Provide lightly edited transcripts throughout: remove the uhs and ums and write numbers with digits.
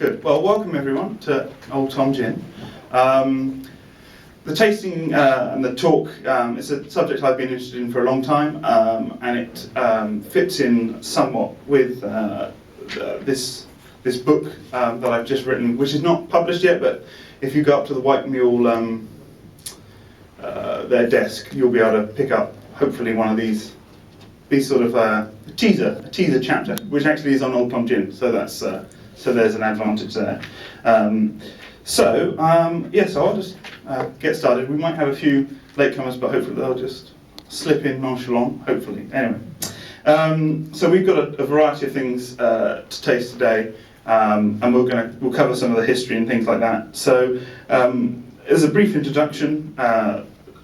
Good. Well, welcome everyone to Old Tom Gin. The tasting and the talk is a subject I've been interested in for a long time, and it fits in somewhat with this book that I've just written, which is not published yet, but if you go up to the White Mule their desk, you'll be able to pick up hopefully one of these sort of a teaser chapter, which actually is on Old Tom Gin. So that's so there's an advantage there. So I'll just get started. We might have a few latecomers, but hopefully they'll just slip in nonchalant, hopefully. Anyway, so we've got a variety of things to taste today, and we'll cover some of the history and things like that. So as a brief introduction,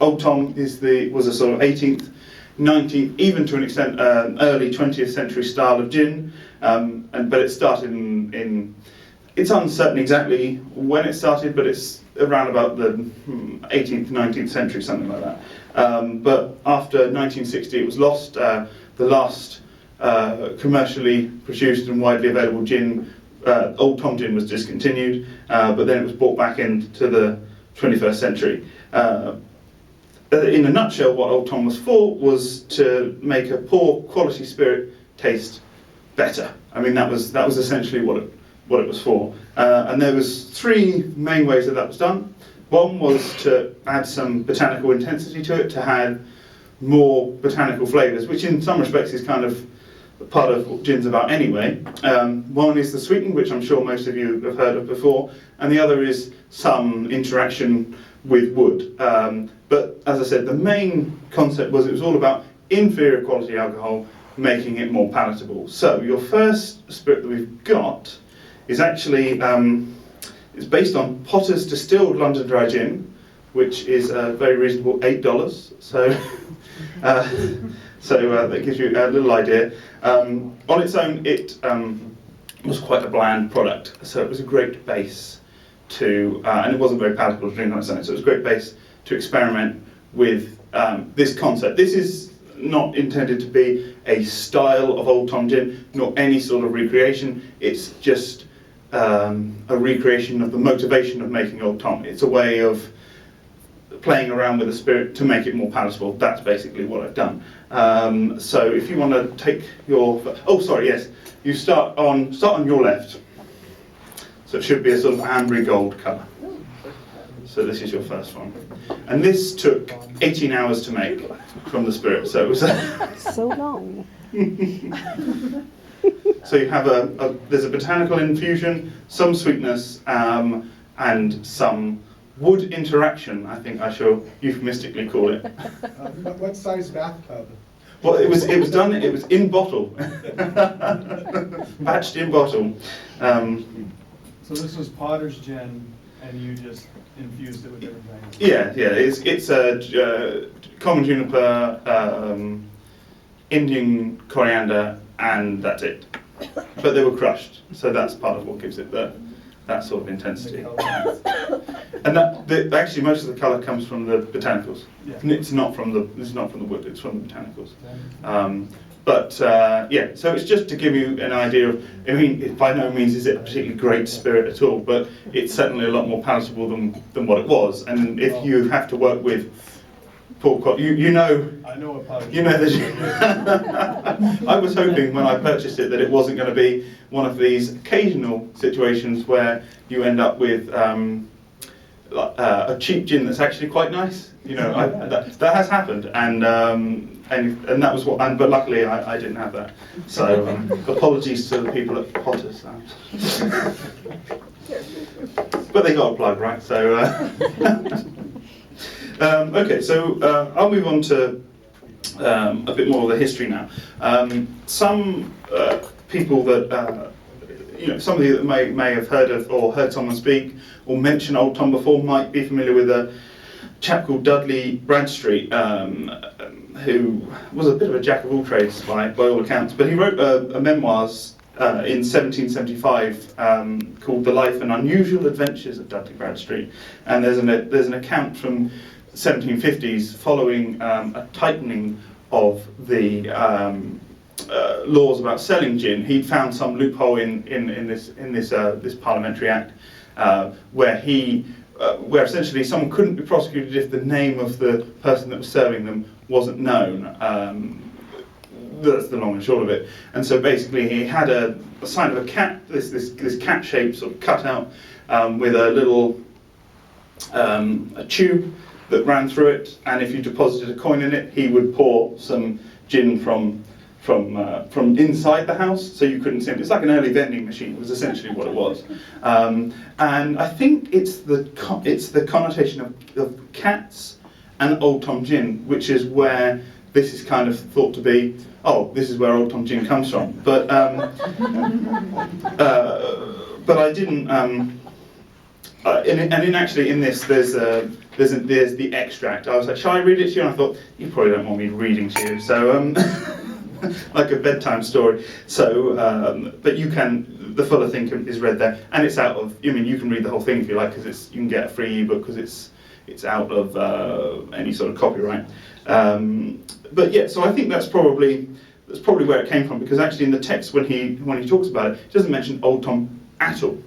Old Tom was a sort of 18th, 19th, even to an extent early 20th century style of gin, but it started in it's uncertain exactly when it started, but it's around about the 18th, 19th century, something like that. But after 1960 it was lost. The last commercially produced and widely available gin, Old Tom Gin, was discontinued, but then it was brought back into the 21st century. In a nutshell, what Old Tom was for was to make a poor quality spirit taste better. I mean, that was essentially what it was for. And there was three main ways that was done. One was to add some botanical intensity to it, to add more botanical flavours, which in some respects is kind of part of what gin's about anyway. One is the sweetening, which I'm sure most of you have heard of before, and the other is some interaction with wood. But as I said, the main concept was it was all about inferior quality alcohol, making it more palatable. So your first spirit that we've got is actually it's based on Potter's Distilled London Dry Gin, which is a very reasonable $8. So that gives you a little idea. On its own, it was quite a bland product, so it was a great base to, and it wasn't very palatable to drink on its own, so it was a great base to experiment with this concept. This is not intended to be a style of Old Tom Gin, nor any sort of recreation. It's just a recreation of the motivation of making Old Tom. It's a way of playing around with the spirit to make it more palatable. That's basically what I've done. So if you want to take your, you start on your left. So it should be a sort of ambery gold colour. So this is your first one. And this took 18 hours to make from the spirit, so it was so long. So you have there's a botanical infusion, some sweetness, and some wood interaction, I think I shall euphemistically call it. What size bathtub? Well, it was in bottle. Batched in bottle. So this was Potter's Gin, and you just infused it with different things? Yeah. It's a common juniper, Indian coriander, and that's it. But they were crushed, so that's part of what gives it that sort of intensity. And actually most of the colour comes from the botanicals. Yeah. It's not from the wood. It's from the botanicals. So it's just to give you an idea of, I mean, by no means is it a particularly great spirit at all, but it's certainly a lot more palatable than what it was. And if you have to work with poor quality, you know. I know what Potter's. You know that. I was hoping when I purchased it that it wasn't going to be one of these occasional situations where you end up with a cheap gin that's actually quite nice. You know, that has happened, and that was what. But luckily, I didn't have that. So apologies to the people at Potter's. But they got a plug, right? So okay. So I'll move on to a bit more of the history now. Some people that some of you that may have heard of or heard someone speak or mention Old Tom before might be familiar with a chap called Dudley Bradstreet, who was a bit of a jack of all trades by all accounts, but he wrote a memoirs in 1775 called The Life and Unusual Adventures of Dudley Bradstreet, and there's an account from 1750s following a tightening of the laws about selling gin, he'd found some loophole in this Parliamentary Act where essentially someone couldn't be prosecuted if the name of the person that was serving them wasn't known. That's the long and short of it. And so basically he had a sign of a cat, this cat shape sort of cut out with a little a tube that ran through it, and if you deposited a coin in it, he would pour some gin from inside the house, so you couldn't see it. It's like an early vending machine, was essentially what it was. And I think it's the connotation of cats and Old Tom gin, which is where this is kind of thought to be. Oh, this is where Old Tom gin comes from. But I didn't. Actually in this, there's the extract. I was like, shall I read it to you? And I thought, you probably don't want me reading to you. So like a bedtime story. So, but you can. The fuller thing is read there, and it's out of. I mean, you can read the whole thing if you like, because you can get a free ebook because it's out of any sort of copyright. But yeah, so I think that's probably where it came from, because actually in the text when he talks about it, he doesn't mention Old Tom at all.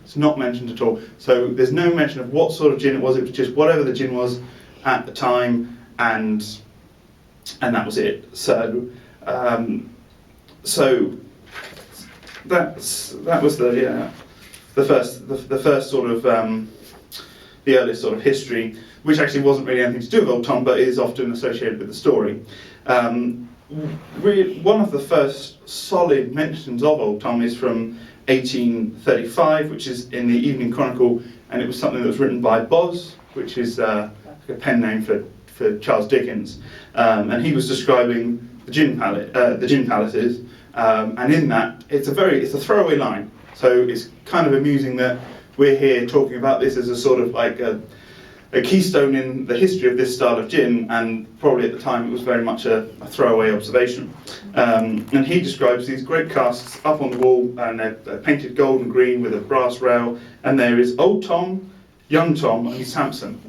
It's not mentioned at all. So there's no mention of what sort of gin it was. It was just whatever the gin was at the time, and that was it. So so that was the first sort of the earliest sort of history, which actually wasn't really anything to do with Old Tom, but is often associated with the story. Really, one of the first solid mentions of Old Tom is from 1835, which is in the Evening Chronicle, and it was something that was written by Boz, which is a pen name for Charles Dickens, and he was describing the gin palaces, and in that it's a throwaway line. So it's kind of amusing that we're here talking about this as a sort of like a keystone in the history of this style of gin, and probably at the time it was very much a throwaway observation. And he describes these great casts up on the wall, and they're painted gold and green with a brass rail, and there is Old Tom, Young Tom, and Samson.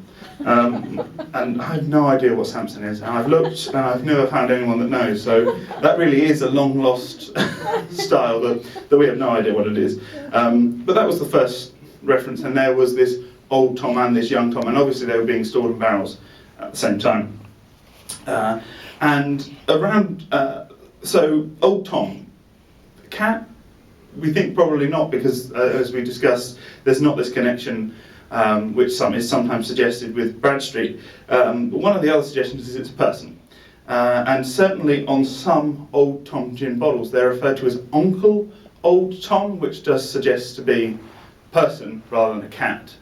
And I have no idea what Samson is, and I've looked and I've never found anyone that knows, so that really is a long lost style that we have no idea what it is. But that was the first reference, and there was this Old Tom and this Young Tom, and obviously they were being stored in barrels at the same time. And around, so Old Tom, cat, we think probably not, because as we discussed, there's not this connection which is sometimes suggested with Bradstreet. But one of the other suggestions is it's a person. And certainly on some Old Tom gin bottles, they're referred to as Uncle Old Tom, which does suggest to be a person rather than a cat.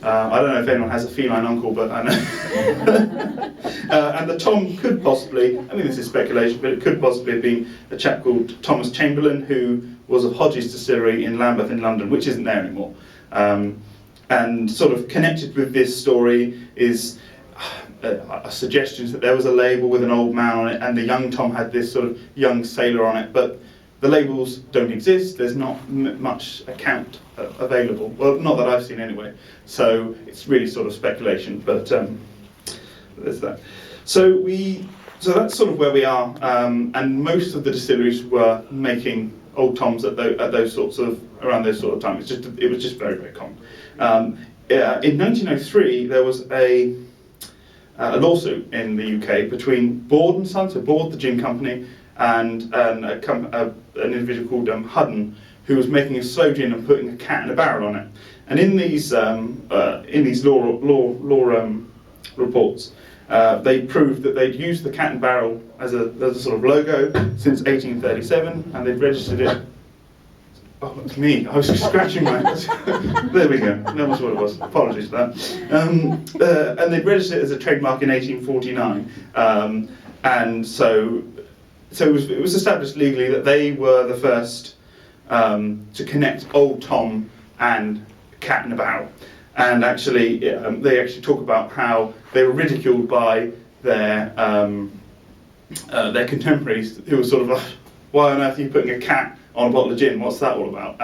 I don't know if anyone has a feline uncle, but I know. And the Tom could possibly, I mean this is speculation, but it could possibly have been a chap called Thomas Chamberlain, who was of Hodges Distillery in Lambeth in London, which isn't there anymore. And sort of connected with this story is a suggestion that there was a label with an old man on it, and the Young Tom had this sort of young sailor on it, but the labels don't exist. There's not much account available. Well, not that I've seen anyway. So it's really sort of speculation, but there's that. So that's sort of where we are, and most of the distilleries were making Old Toms at those sorts of, around those sort of times. It was just very, very common. In 1903, there was a lawsuit in the UK between Board and Son, so Board, the gin company, and an individual called Hudden, who was making a slow gin and putting a cat in a barrel on it. And in these law reports, they proved that they'd used the cat and barrel as a sort of logo since 1837, and they'd registered it. Oh, that's me. I was just scratching my. There we go. That was what it was. Apologies for that. And they'd registered it as a trademark in 1849, and so it was established legally that they were the first to connect Old Tom and cat in a barrel. And actually, they actually talk about how they were ridiculed by their contemporaries, who were sort of like, "Why on earth are you putting a cat on a bottle of gin? What's that all about?"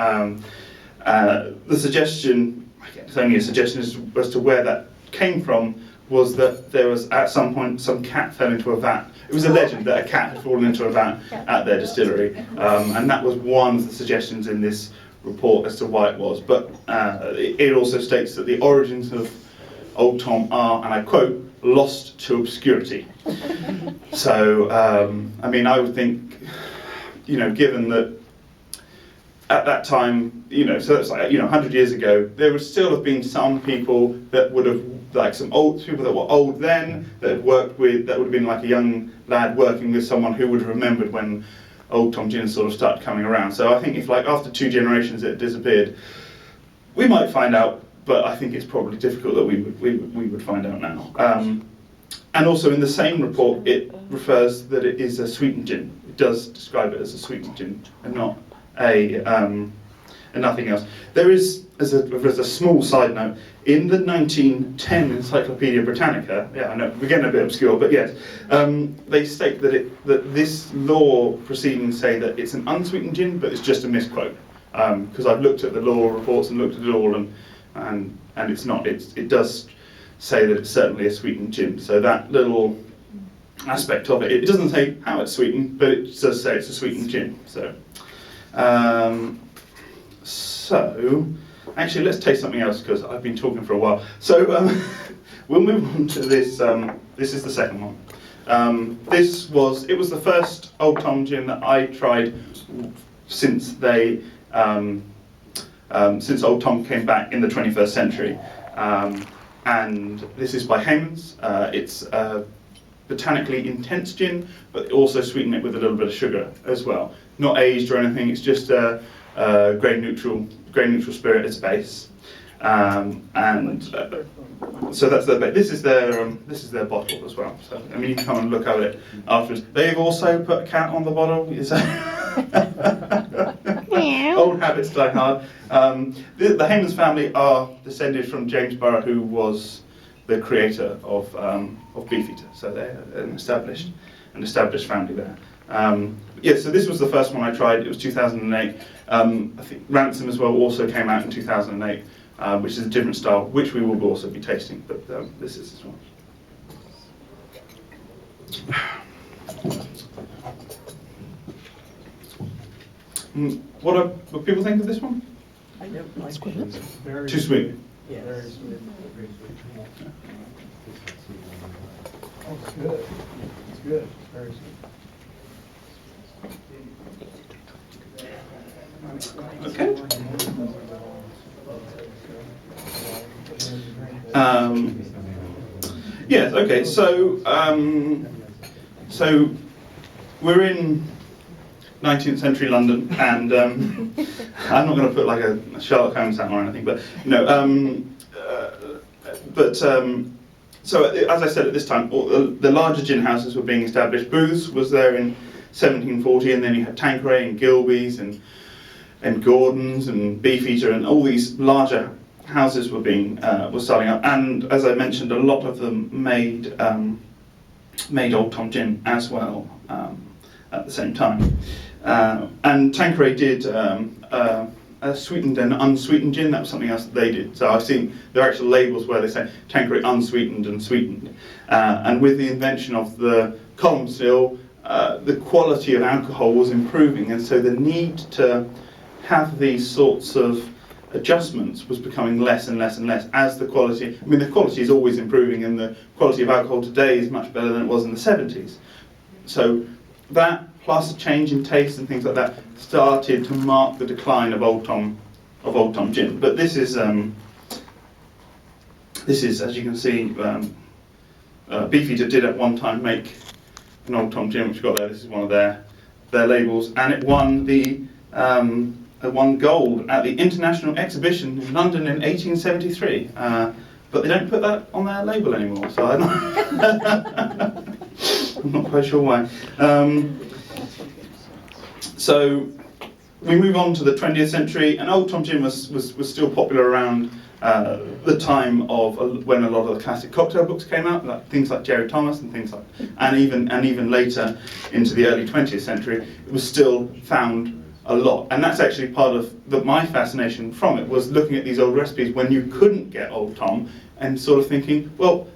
The suggestion, again, it's only a suggestion as to where that came from, was that there was at some point some cat fell into a vat. It was a legend that a cat had fallen into a vat at their distillery, and that was one of the suggestions in this report as to why it was. But it also states that the origins of Old Tom are, and I quote, lost to obscurity. So, I mean, I would think, given that at that time, so that's like, 100 years ago, there would still have been some people that would have, like some old people that were old then, that had worked with, that would have been like a young lad working with someone who would have remembered when Old Tom Gin sort of started coming around. So I think if like after 2 generations it disappeared, we might find out, but I think it's probably difficult that we would find out now. And also in the same report, it refers that it is a sweetened gin. It does describe it as a sweetened gin and not and nothing else. There is, as a small side note, in the 1910 Encyclopedia Britannica, yeah, I know we're getting a bit obscure, but yes, they state that this law proceedings say that it's an unsweetened gin, but it's just a misquote. Because I've looked at the law reports and looked at it all, and it's not. It does say that it's certainly a sweetened gin. So that little aspect of it, it doesn't say how it's sweetened, but it does say it's a sweetened gin. So, actually, let's taste something else because I've been talking for a while. So, we'll move on to this. This is the second one. It was the first Old Tom gin that I tried since since Old Tom came back in the 21st century. And this is by Hayman's. It's a botanically intense gin, but also sweeten it with a little bit of sugar as well. Not aged or anything. It's just a grain neutral spirit as base. So that's their base. This is their bottle as well. So I mean, you can come and look at it afterwards. They've also put a cat on the bottle. Old habits die hard. The Hayman's family are descended from James Burrough, who was the creator of Beefeater. So they're an established family there. So this was the first one I tried. It was 2008. I think Ransom as well also came out in 2008, which is a different style, which we will also be tasting. But this is as well. What people think of this one? I don't like it. Very Too sweet. Yes. Very sweet. Oh, it's good. It's good. It's very sweet. Okay. Yes. Okay. So we're in 19th century London, and I'm not going to put like a Sherlock Holmes hat or anything, but so as I said, at this time, all the larger gin houses were being established. Booth's was there in 1740, and then you had Tanqueray and Gilbey's and Gordon's and Beefeater, and all these larger houses were starting up. And as I mentioned, a lot of them made Old Tom gin as well at the same time. And Tanqueray did a sweetened and unsweetened gin. That was something else that they did. So I've seen there are actual labels where they say Tanqueray unsweetened and sweetened. And with the invention of the column still, the quality of alcohol was improving, and so the need to have these sorts of adjustments was becoming less and less and less as the quality. I mean, the quality is always improving, and the quality of alcohol today is much better than it was in the 70s. So that, plus a change in taste and things like that, started to mark the decline of Old Tom gin. But this is, as you can see, Beefeater did at one time make an Old Tom gin, which got there. This is one of their labels, and it won won gold at the International Exhibition in London in 1873. But they don't put that on their label anymore, so I'm not quite sure why. So we move on to the 20th century, and Old Tom gin was still popular around the time of when a lot of the classic cocktail books came out, like things like Jerry Thomas and things like, and even later into the early 20th century, it was still found a lot. And that's actually part of my fascination from it, was looking at these old recipes when you couldn't get Old Tom and sort of thinking, well,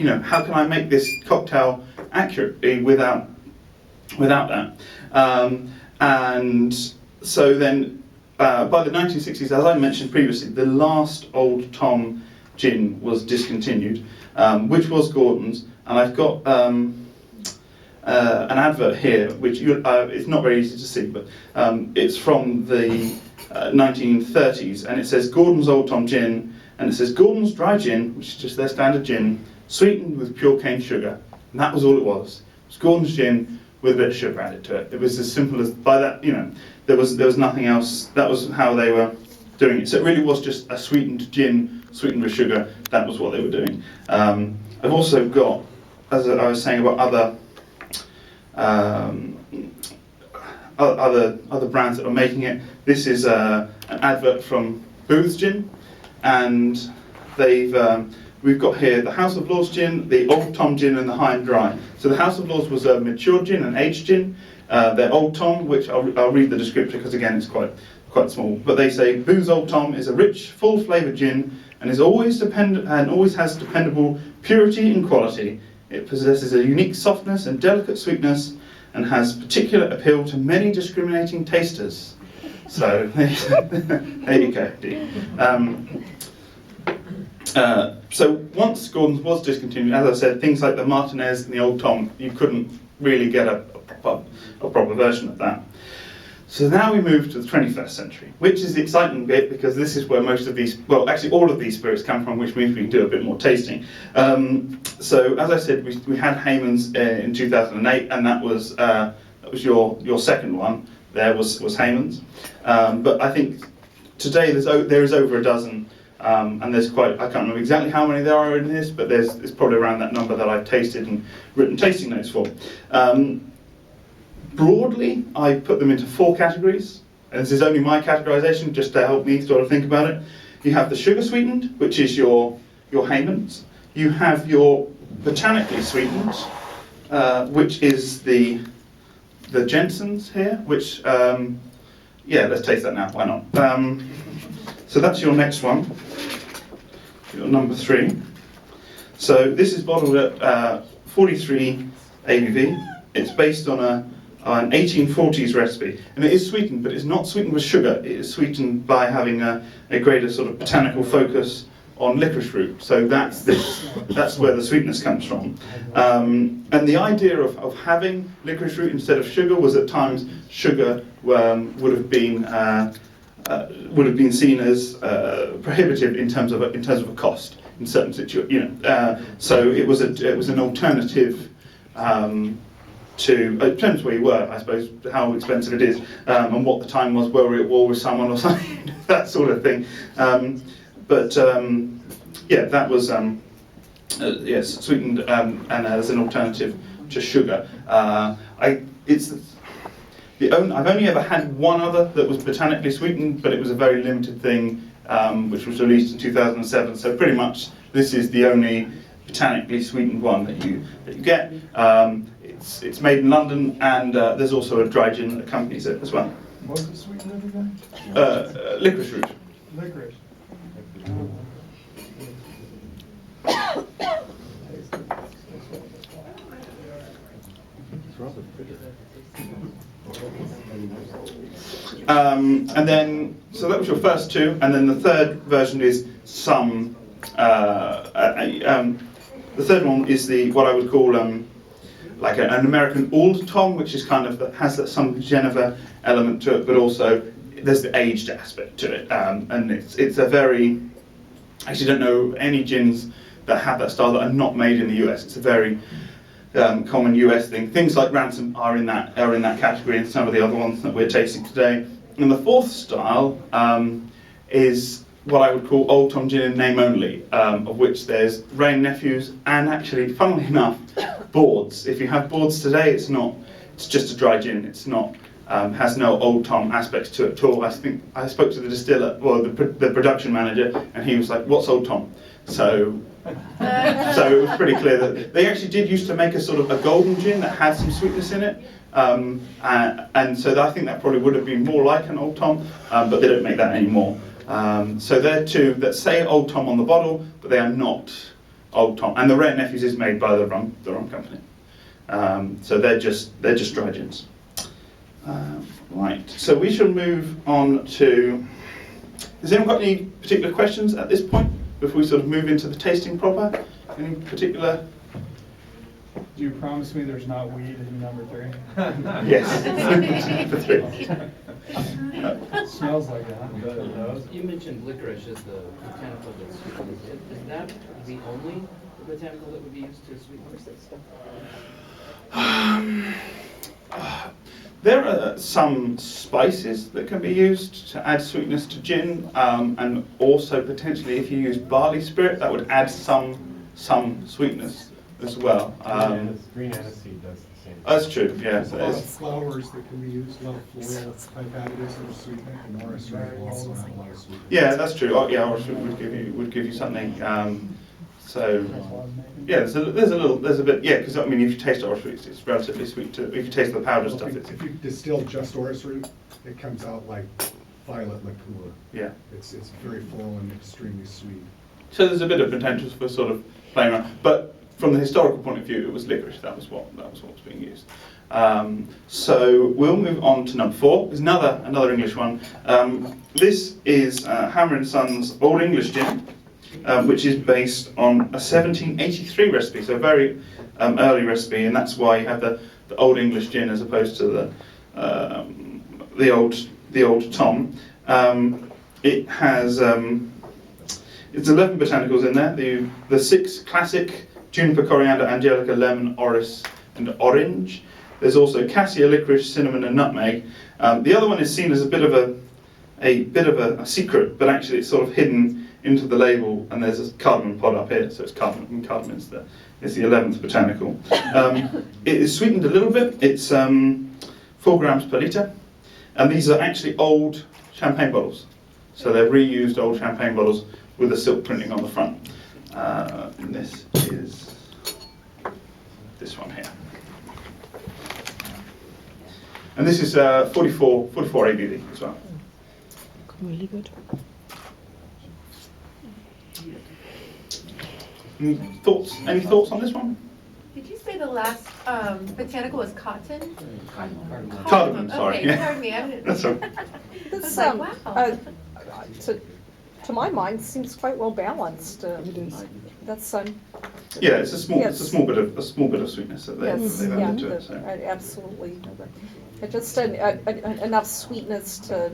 how can I make this cocktail accurately without that? And so then, by the 1960s, as I mentioned previously, the last Old Tom gin was discontinued, which was Gordon's, and I've got an advert here, which it's not very easy to see, but it's from the 1930s, and it says Gordon's Old Tom gin, and it says Gordon's dry gin, which is just their standard gin, sweetened with pure cane sugar, and that was all it was. It was Gordon's gin with a bit of sugar added to it. It was as simple as, by that, there was nothing else. That was how they were doing it. So it really was just a sweetened gin, sweetened with sugar. That was what they were doing. I've also got, as I was saying about other brands that are making it. This is an advert from Booth's Gin, and we've got here the House of Lords gin, the Old Tom gin, and the High and Dry. So the House of Lords was a mature gin, an aged gin. Their Old Tom, which I'll read the description because again it's quite small. But they say Booth's Old Tom is a rich, full flavoured gin and is always has dependable purity and quality. It possesses a unique softness and delicate sweetness, and has particular appeal to many discriminating tasters. So there you go. So once Gordon's was discontinued, as I said, things like the Martinez and the Old Tom, you couldn't really get a proper version of that. So now we move to the 21st century, which is the exciting bit, because this is where most of these, well, actually all of these spirits come from, which means we can do a bit more tasting. So as I said, we had Hayman's in 2008, and that was your second one. There was Hayman's, but I think today there is over a dozen, and there's I can't remember exactly how many there are in this, but it's probably around that number that I've tasted and written tasting notes for. Broadly, I put them into 4 categories, and this is only my categorization, just to help me sort of think about it. You have the sugar sweetened, which is your Hayman's. You have your botanically sweetened, which is the Jensen's here, which, yeah, let's taste that now, why not? So that's your next one, your number 3. So this is bottled at 43 ABV. It's based on an 1840s recipe, and it is sweetened, but it's not sweetened with sugar. It is sweetened by having a greater sort of botanical focus on licorice root. So that's where the sweetness comes from. And the idea of having licorice root instead of sugar was at times sugar would have been seen as prohibitive in terms of a cost in certain situations. So it was an alternative. It depends where you were, I suppose, how expensive it is, and what the time was, whether you were at war with someone or something, that sort of thing. Yeah, that was yes, sweetened and as an alternative to sugar. I've only ever had one other that was botanically sweetened, but it was a very limited thing, which was released in 2007. So pretty much this is the only botanically sweetened one that you get. It's made in London, and there's also a dry gin that accompanies it as well. What's it sweetened again? Licorice root. Licorice. And then, so that was your first 2, and then the third version is some. The third one is what I would call like an American Old Tom, which is kind of has some Geneva element to it, but also there's the aged aspect to it, and it's a very. I actually don't know any gins that have that style that are not made in the US. It's a very common US thing. Things like Ransom are in that category, and some of the other ones that we're tasting today. And the 4th style is what I would call Old Tom gin in name only, of which there's Wray and Nephews, and actually, funnily enough, Boards. If you have Boards today, it's just a dry gin. It's not has no Old Tom aspects to it at all. I think I spoke to the distiller, well, the production manager, and he was like, "What's Old Tom?" So it was pretty clear that they actually did used to make a sort of a golden gin that had some sweetness in it, and so I think that probably would have been more like an Old Tom, but they don't make that anymore. So they're 2 that say Old Tom on the bottle, but they are not Old Tom, and the Rare Nephews is made by the rum company. So they're just dry gins. Right. So we shall move on to. Has anyone got any particular questions at this point before we sort of move into the tasting proper? Any particular? Do you promise me there's not weed in number 3? Yes. For 3. Smells like that. You mentioned licorice as the botanical that's used. Is that the only botanical that would be used to sweeten that stuff? There are some spices that can be used to add sweetness to gin, and also potentially if you use barley spirit, that would add some sweetness as well. Green aniseed does the same. That's true. Yeah. There's a lot of flowers that can be used, a lot of floral type additives that are sweetening, and Morris Ray will also have a lot of sweetening. Yeah, that's true. Oh, yeah, Orange would give you something. So yeah, there's a bit. Yeah, because I mean, if you taste orange root, it's relatively sweet. If you taste the powder stuff, it's If you distill just orris root, it comes out like violet liqueur. yeah. It's very floral and extremely sweet. So there's a bit of potential for sort of playing around, but from the historical point of view, it was licorice. That was what was being used. So we'll move on to number 4. There's another English one. This is Hammer & Sons Old English Gin, which is based on a 1783 recipe, so a very early recipe, and that's why you have the Old English Gin as opposed to the old Tom. It has it's 11 botanicals in there. The 6 classic: juniper, coriander, angelica, lemon, orris, and orange. There's also cassia, licorice, cinnamon, and nutmeg. The other one is seen as a bit of a secret, but actually it's sort of hidden into the label, and there's a cardamom pod up here, so it's cardamom, and cardamom is the 11th botanical. It is sweetened a little bit. It's 4 grams per litre, and these are actually old champagne bottles, so they're reused old champagne bottles with a silk printing on the front. And this is this one here. And this is 44 ABV as well. Really good. Any thoughts on this one? Did you say the last botanical was cotton? Cardamom, sorry. Okay, Yeah. pardon me. I didn't- That's all. This, I was like, wow. to my mind, seems quite well balanced. That's Yeah, it's a small Yes. bit of sweetness that yes, they've yeah, added to it. So. absolutely. Just enough sweetness to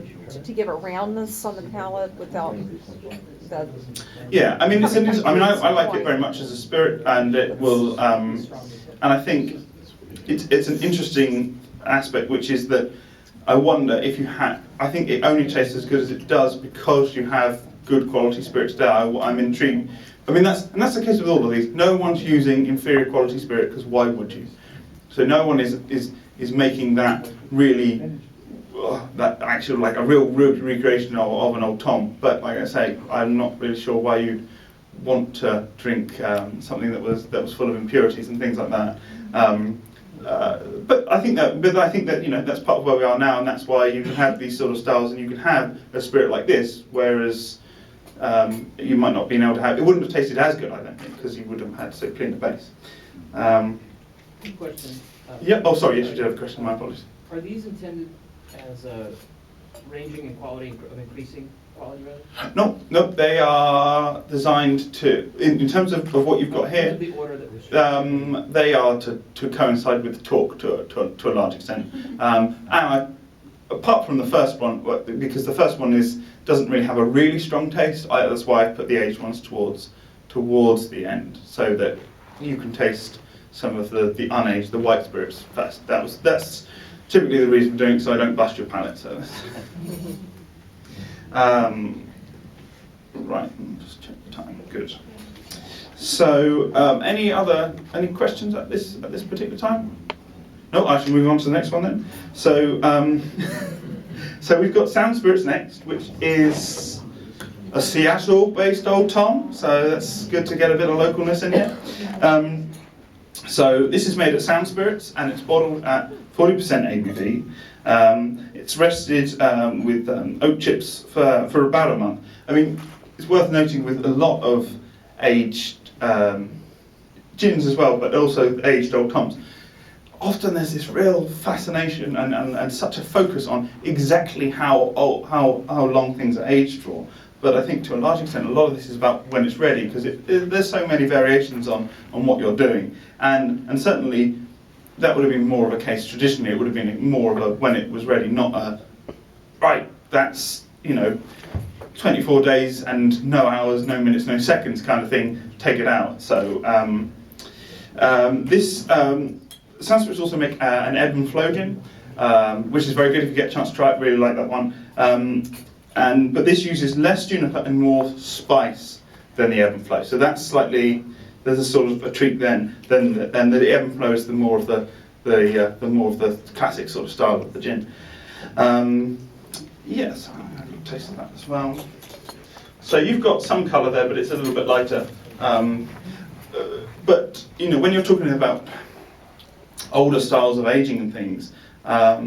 give a roundness on the palate without the. Yeah, I mean, I like it very much as a spirit, and it will, and I think it's an interesting aspect, which is that I wonder if you had. I think it only tastes as good as it does because you have good quality spirits there. I'm intrigued. I mean, that's the case with all of these. No one's using inferior quality spirit because why would you? So no one is making that really. That actually like a real recreation of an Old Tom, but like I say, I'm not really sure why you'd want to drink something that was full of impurities and things like that. But I think that that's part of where we are now, and that's why you can have these sort of styles, and you can have a spirit like this, whereas you might not be able to have. It wouldn't have tasted as good, I don't think, because you would have had so clean the base. Good question. Yeah. Oh, sorry. Yes, you did have a question. My apologies. Are these intended as ranging in quality, of increasing quality, rather? No, they are designed to, in terms of what you've got here, The order that was they are to coincide with the talk to a large extent. Apart from the first one, because the first one doesn't really have a really strong taste, that's why I put the aged ones towards the end, so that you can taste some of the unaged, the white spirits first. That's typically the reason for doing it, so I don't bust your palate. So, right, just check the time. Good. So, any questions at this particular time? No, I shall move on to the next one then. So, so we've got Sound Spirits next, which is a Seattle-based Old Tom. So that's good to get a bit of localness in here. So this is made at Sound Spirits, and it's bottled at 40% ABV. It's rested with oak chips for about a month. I mean, it's worth noting with a lot of aged gins as well, but also aged Old Toms. Often there's this real fascination and such a focus on exactly how long things are aged for. But I think to a large extent, a lot of this is about when it's ready, because there's so many variations on what you're doing. And certainly that would have been more of a case traditionally. It would have been more of a when it was ready, not a, right, that's, 24 days and no hours, no minutes, no seconds kind of thing, take it out. So Sanskrit also make an ebb and flow gin, which is very good if you get a chance to try it. Really like that one. But this uses less juniper and more spice than the ebb and flow. So that's slightly, there's a sort of a treat then. Then the ebb and flow is the more of the classic sort of style of the gin. Yes, I've tasted that as well. So you've got some colour there, but it's a little bit lighter. But when you're talking about older styles of aging and things, a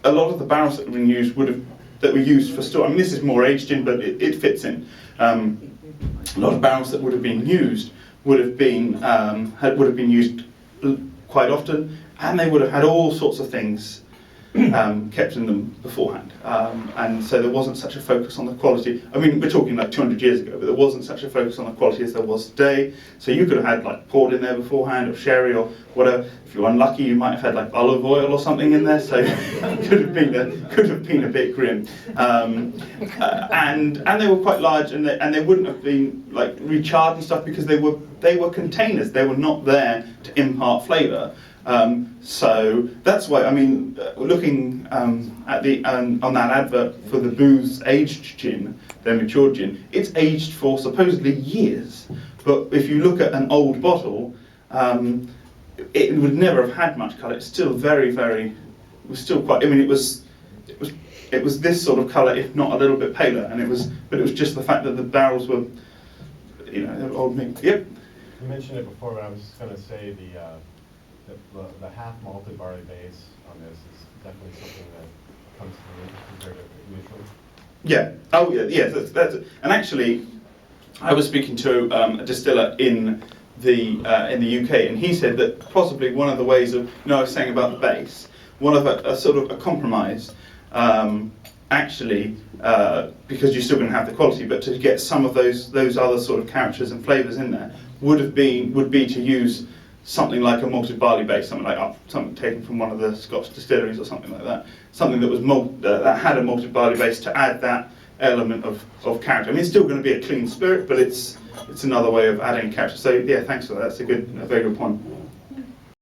lot of the barrels that were used were used for store. I mean, this is more aged gin, but it fits in. A lot of barrels that would have been used would have been used quite often, and they would have had all sorts of things kept in them beforehand, and so there wasn't such a focus on the quality. I mean, we're talking like 200 years ago, but there wasn't such a focus on the quality as there was today. So you could have had like port in there beforehand, or sherry, or whatever. If you're unlucky, you might have had like olive oil or something in there. So it could have been a bit grim. And they were quite large, and they wouldn't have been like recharred and stuff because they were containers. They were not there to impart flavour. So that's why, I mean, looking at on that advert for the booze aged gin, their matured gin, it's aged for supposedly years. But if you look at an old bottle, it would never have had much colour. It's still very, very, it was still quite. I mean, it was this sort of colour, if not a little bit paler. And it was just the fact that the barrels were, they were old mint. Yep. You mentioned it before, but I was just going to say the half malted barley base on this is definitely something that comes to me compared to usual. Yeah. Oh, yeah. Yeah. That's and actually, I was speaking to a distiller in the UK, and he said that possibly one of the ways of, I was saying about the base, one of a sort of a compromise, actually, because you're still going to have the quality, but to get some of those other sort of characters and flavours in there would be to use something like a malted barley base, something taken from one of the Scotch distilleries or something like that, something that was that had a malted barley base to add that element of character. I mean, it's still going to be a clean spirit, but it's another way of adding character. So yeah, thanks for that. That's a very good point.